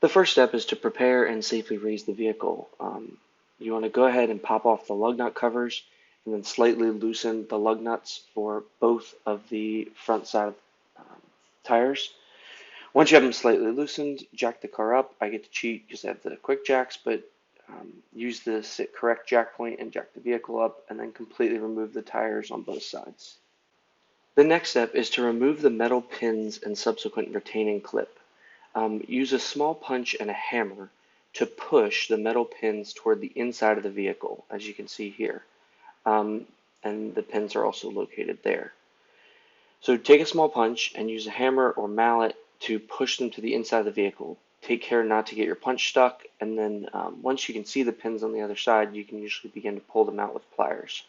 The first step is to prepare and safely raise the vehicle. You want to go ahead and pop off the lug nut covers and then slightly loosen the lug nuts for both of the front side tires. Once you have them slightly loosened, jack the car up. I get to cheat because I have the quick jacks, but use the correct jack point and jack the vehicle up and then completely remove the tires on both sides. The next step is to remove the metal pins and subsequent retaining clip. Use a small punch and a hammer to push the metal pins toward the inside of the vehicle, as you can see here. And the pins are also located there. So take a small punch and use a hammer or mallet to push them to the inside of the vehicle. Take care not to get your punch stuck, and then once you can see the pins on the other side, you can usually begin to pull them out with pliers.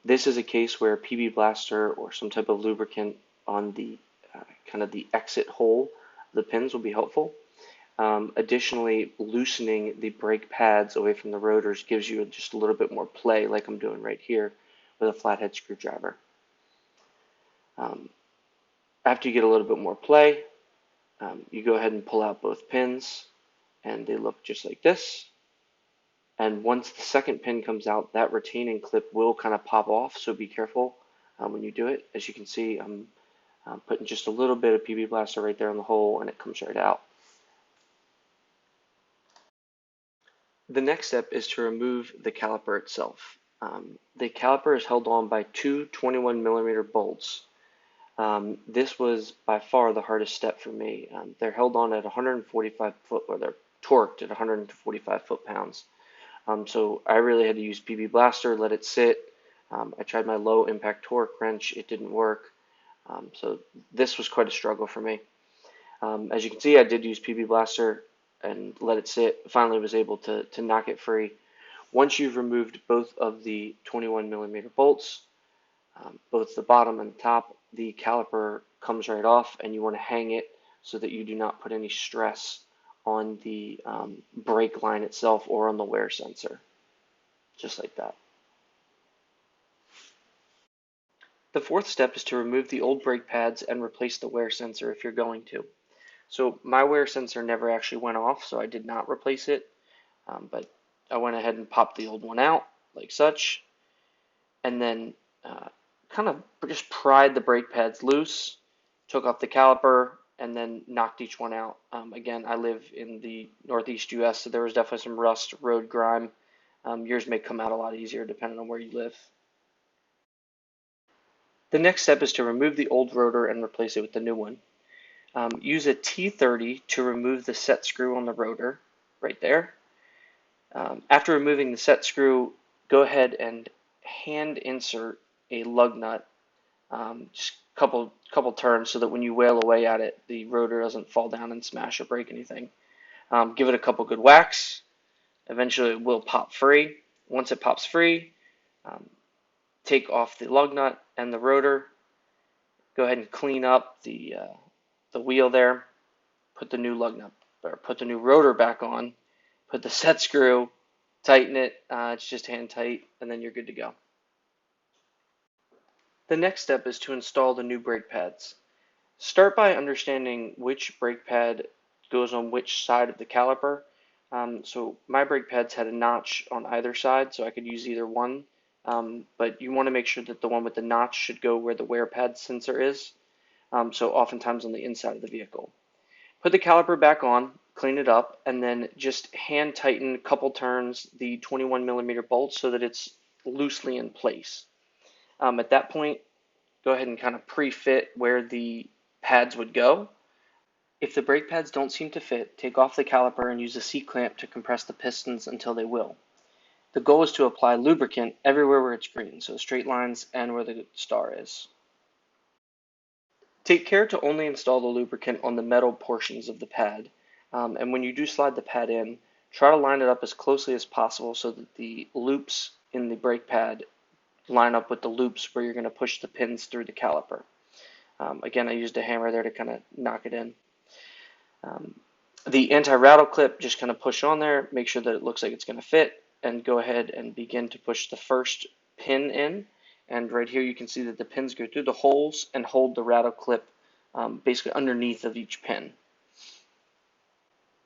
This is a case where PB Blaster or some type of lubricant on the kind of the exit hole of the pins will be helpful. Additionally, loosening the brake pads away from the rotors gives you just a little bit more play, like I'm doing right here with a flathead screwdriver. After you get a little bit more play, you go ahead and pull out both pins, and they look just like this. And once the second pin comes out, that retaining clip will kind of pop off, so be careful when you do it. As you can see, I'm putting just a little bit of PB Blaster right there in the hole, and it comes right out. The next step is to remove the caliper itself. The caliper is held on by two 21mm bolts. This was by far the hardest step for me. They're held on at 145 foot, or they're torqued at 145 foot-pounds. So I really had to use PB Blaster, let it sit. I tried my low impact torque wrench, it didn't work. So this was quite a struggle for me. As you can see, I did use PB Blaster and let it sit. Finally was able to knock it free. Once you've removed both of the 21mm bolts, both the bottom and the top, the caliper comes right off, and you want to hang it so that you do not put any stress on the brake line itself or on the wear sensor, just like that. The fourth step is to remove the old brake pads and replace the wear sensor if you're going to. So my wear sensor never actually went off, so I did not replace it, but I went ahead and popped the old one out like such, and then kind of just pried the brake pads loose, took off the caliper, and then knocked each one out. Again, I live in the Northeast US, so there was definitely some rust, road grime. Yours may come out a lot easier depending on where you live. The next step is to remove the old rotor and replace it with the new one. Use a T30 to remove the set screw on the rotor, right there. After removing the set screw, go ahead and hand insert a lug nut, just a couple turns so that when you wail away at it, the rotor doesn't fall down and smash or break anything. Give it a couple good whacks. Eventually it will pop free. Once it pops free, take off the lug nut and the rotor. Go ahead and clean up the wheel there. Put the new lug nut, or put the new rotor back on. Put the set screw, tighten it. It's just hand tight, and then you're good to go. The next step is to install the new brake pads. Start by understanding which brake pad goes on which side of the caliper. So my brake pads had a notch on either side, so I could use either one. But you want to make sure that the one with the notch should go where the wear pad sensor is. So oftentimes on the inside of the vehicle. Put the caliper back on, clean it up, and then just hand tighten a couple turns the 21mm bolts so that it's loosely in place. At that point, go ahead and kind of pre-fit where the pads would go. If the brake pads don't seem to fit, take off the caliper and use a C-clamp to compress the pistons until they will. The goal is to apply lubricant everywhere where it's green, so straight lines and where the star is. Take care to only install the lubricant on the metal portions of the pad, and when you do slide the pad in, try to line it up as closely as possible so that the loops in the brake pad line up with the loops where you're going to push the pins through the caliper. Again, I used a hammer there to kind of knock it in. The anti-rattle clip, just kind of push on there, make sure that it looks like it's going to fit, and go ahead and begin to push the first pin in. And right here you can see that the pins go through the holes and hold the rattle clip basically underneath of each pin.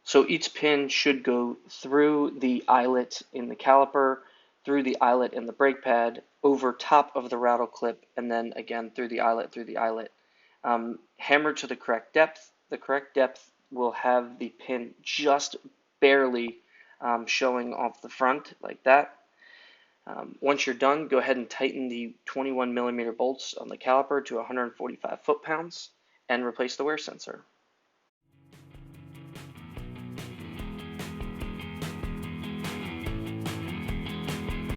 So each pin should go through the eyelet in the caliper, through the eyelet in the brake pad, over top of the rattle clip, and then again through the eyelet. Hammer to the correct depth. The correct depth will have the pin just barely showing off the front like that. Once you're done, go ahead and tighten the 21 millimeter bolts on the caliper to 145 foot-pounds and replace the wear sensor.